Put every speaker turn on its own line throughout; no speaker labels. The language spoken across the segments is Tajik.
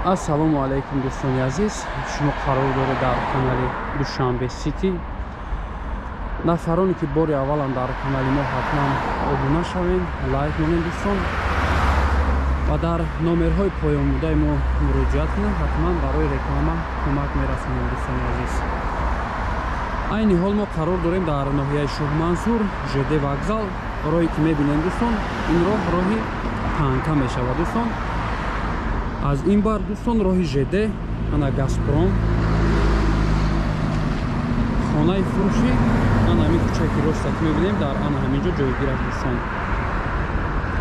Ассалому алейкум дӯстони азиз, шумо қарор доред дар канали Душанбе Сити. Нафароне ки бори аввалан дар канали мо ҳатман обуна шавед, лайк монед дӯстон ва дар номерҳои поёнбудаи мо муроҷиат кунед, ҳатман барои реклама кӯмак мерасонем дӯстони азиз. Айни ҳол мо қарор дорем дар ноҳияи Шоҳмансур, ЖД вокзал. роҳе ки мебинем дӯстон, ин роҳ роҳи танка мешавад дӯстон. Аз ин бар дӯстон роҳи ЖД, ана Газпром, хонаи фурӯшӣ, ана ҳамин кӯчае ки роста ки мебинем дар ана ҳаминҷо ҷойгир аст дӯстон.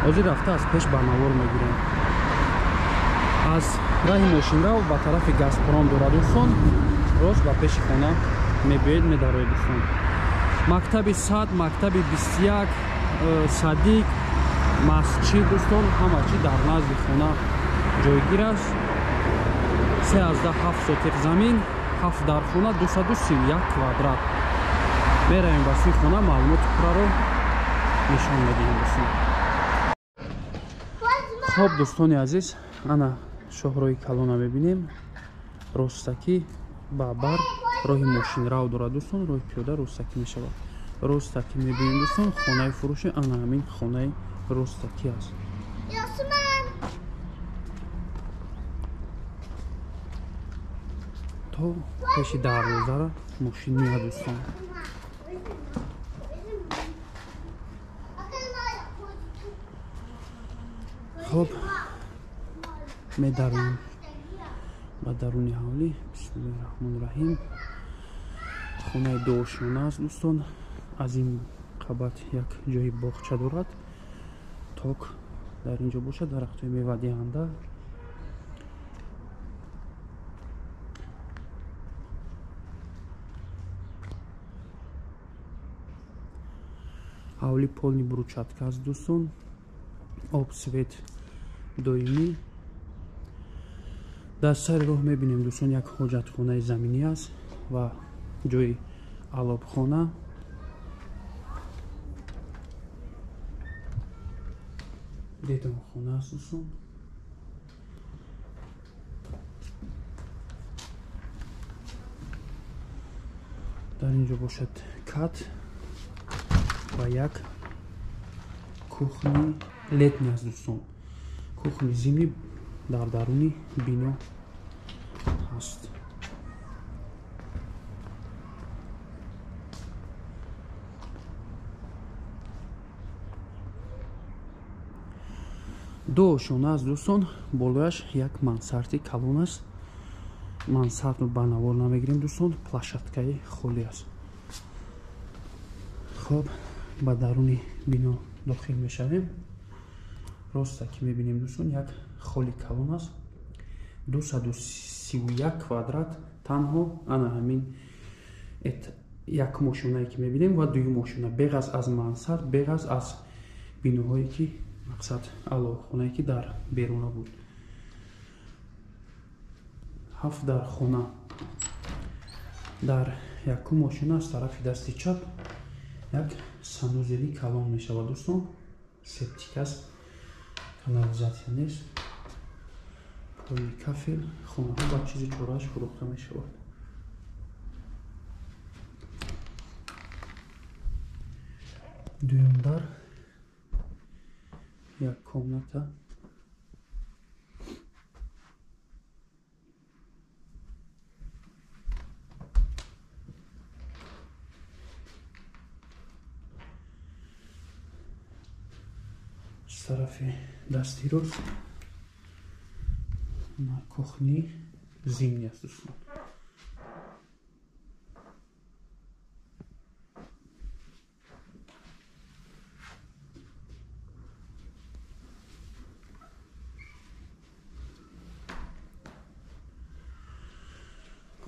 ҳозир рафта аз пеш барнавор мегирем. аз раҳи мошинрав ба тарафи Газпром дорад дӯстон, рост ба пеши хона мебиёед, медароед дӯстон. мактаби 100, мактаби 21, садиқ, масҷид дӯстон, ҳама чӣ дар назди хона ҷойгир аст. 13-7 сотиқ замин, 7 дар хона, 231 квадрат. меравем ба сӯи хона, маълумоти пурраро нишон медиҳем дӯстон. хоб дӯстони азиз, ана шоҳроҳи Калона мебинем. ростакӣ ба бар роҳи мошинрав дорад дӯстон, роҳи пиёда ростакӣ мешавад. ростакӣ мебинем дӯстон, хонаи фурӯшӣ ана ҳамин хонаи ростакӣ аст. то пеши дарвозара мошин меяд дӯстон. хоб медарем ба даруни ҳавлӣ. бисмиллаҳирраҳмонирраҳим. хонаи дуошона аст дӯстон. аз ин қабат як ҷои боғча дорад, ток дар ин ҷо бошад, дарахтои мевадиҳанда. ҳавли полни бручатка аст дӯстон. обсвет доимӣ. дар сари роҳ мебинем дӯстон, як ҳоҷатхонаи заминӣ аст ва ҷои алобхона. дедонхона аст дӯстон. дар ин ҷо бошад кат ва як кухни летни аст дӯстон. кухни зимнӣ дар даруни бино ҳаст. ду ошона аст дӯстон, болояш як мансарди калон аст. мансардро ба навор намегирем дӯстон, плашаткаи холӣ аст. хоб ба даруни бино дохил мешавем. роста ки мебинем дӯстон, як холи калон аст. 231 квадрат танҳо ана ҳамин як мошинае ки мебинем ва дуюм мошина, беғаз аз мансард, беғаз аз биноҳое ки мақсад алохонае ки дар беруна буд. 7 дар хона. дар якум мошина аз тарафи дасти чап як санузели калон мешавад дӯстон. септик аст, канализатсия нест. пои кафел, хонаҳо ба чизи чорааш фурӯхта мешавад. дуюм дар як комната. с тарафи дасти рост на кухни зимни аст дӯстон.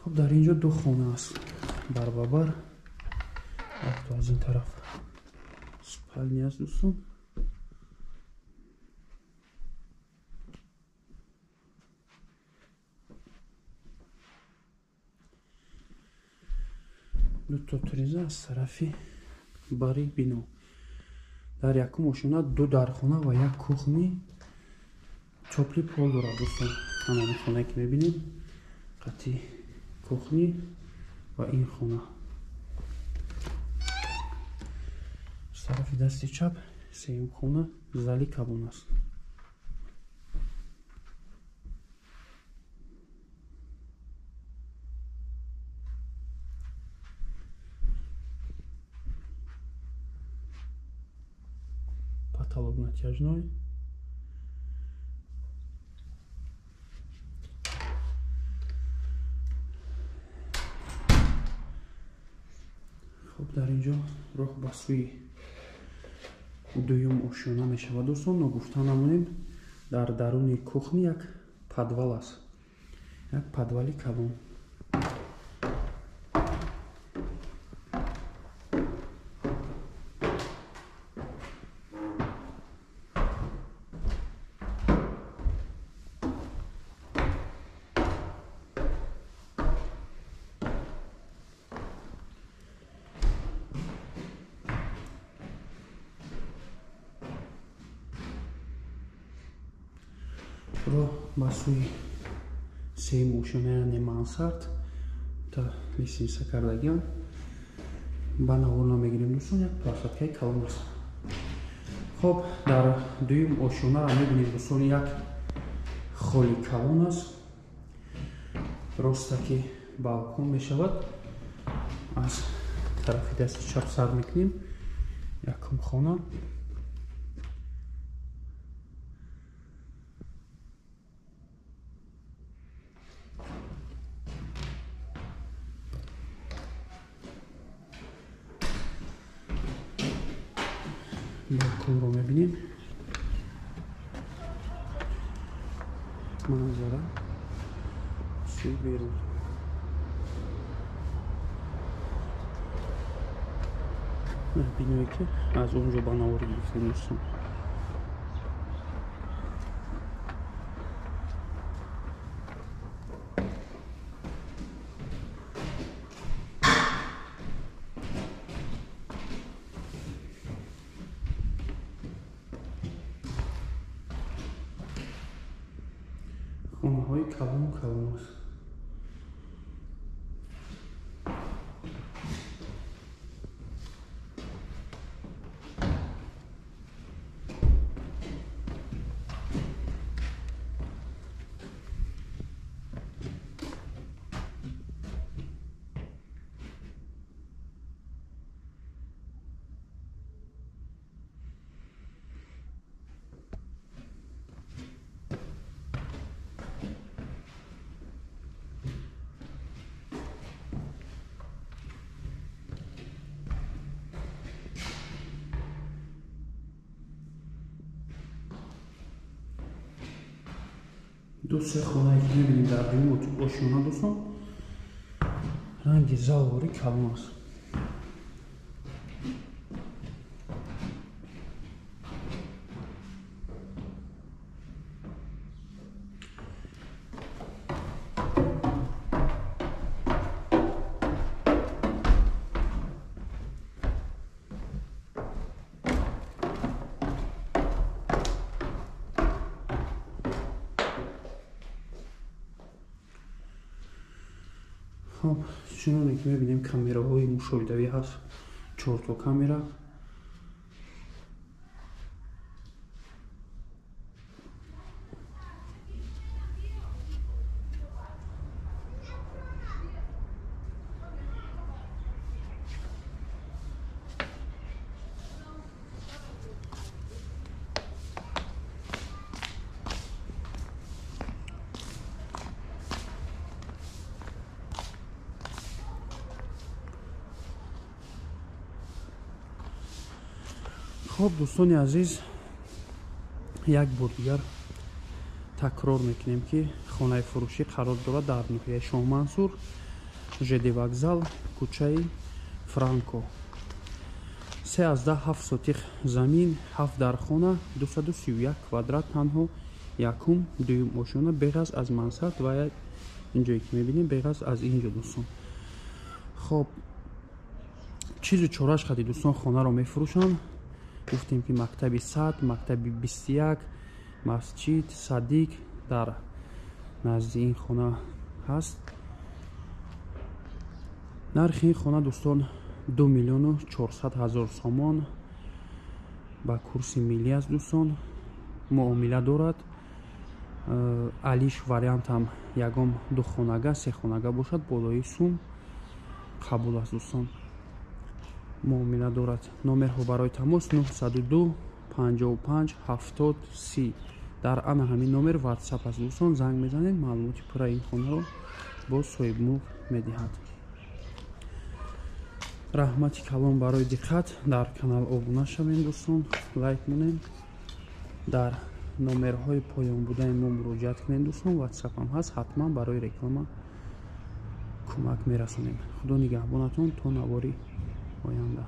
хоб дар ин ҷо ду хона аст барбабар. вақто аз ин тараф спални аст дӯстон. дуто туриза аз тарафи бари бино. дар якум ошона ду дархона ва як кухни чопли пол дорад дӯстон. ҳамин хона ки мебинем қатъи кухни ва ин хона. С тарафи дасти чап сеюм хона зали калон аст. Потолок натяжной. Хуб, дар инҷо роҳ ба сӯи дуюм ошёна мешавад. дӯстон, ногуфта намонем, дар даруни кухни як подвал аст, як подвали калон. роҳ ба сӯи сеюм ошёна яъне мансард та лисинса кардагиам ба наворна мегирем. дӯстон, як площадкаи калон аст. хоб, дар дуюм ошёнаро мебинем дӯстон, як холи калон аст. ростаки балкон мешавад. аз тарафи дасти чап сар мекунем якум хона. балконро мебинем. манзара сӯи берун. биное ки аз он ҷо ба навор гирифтем дӯстон. хонаҳои калону калон аст. ду се хонае ки мебинем дар дуюм ошёна дӯстон, ранги залвори калон аст. خب، چنانه که میبینیم کامراهای مشاهده‌ای هست، 4 تا کامرا. خب دوستان عزیز، یک بار دیگر تکرار میکنیم که خانه فروشی قرار دارد در ناحیه شاه منصور، ژد وокзал، کوچه فرانکو. 13 сотих замин، 7 дар хона، 231 квадрат танҳо, якум дуюм ошона, беғаз аз мансард ва инҷое ки мебинем беғаз аз инҷо дӯстон. хоб, чизу чораш хади дӯстон хонаро мефурӯшанд. гуфтем ки мактаби сад, мактаби 21, масҷид, садик дар назди ин хона ҳаст. нархи ин хона дӯстон 2 миллиону 400 ҳазор сомон ба курси миллӣ аст. дӯстон муомила дорад. алиш вариантам ягон 2 хонага 3 хонага бошад, болои сум қабул аст. дӯстон муомила дорад. номерҳо барои тамос 902 55 70 30. дар ана ҳамин номер ватсап аст. дӯстон занг мезанед, маълумоти пурра ин хонаро бо соҳибмулк медиҳад. раҳмати калон барои диққат. дар канал обуна шавем дӯстон, лайк монем. дар номерҳои поён будаи мо муроҷиат кунед дӯстон. ватсапам ҳаст, ҳатман барои реклама кӯмак мерасонем. худо нигаҳбонатон то навори оянда.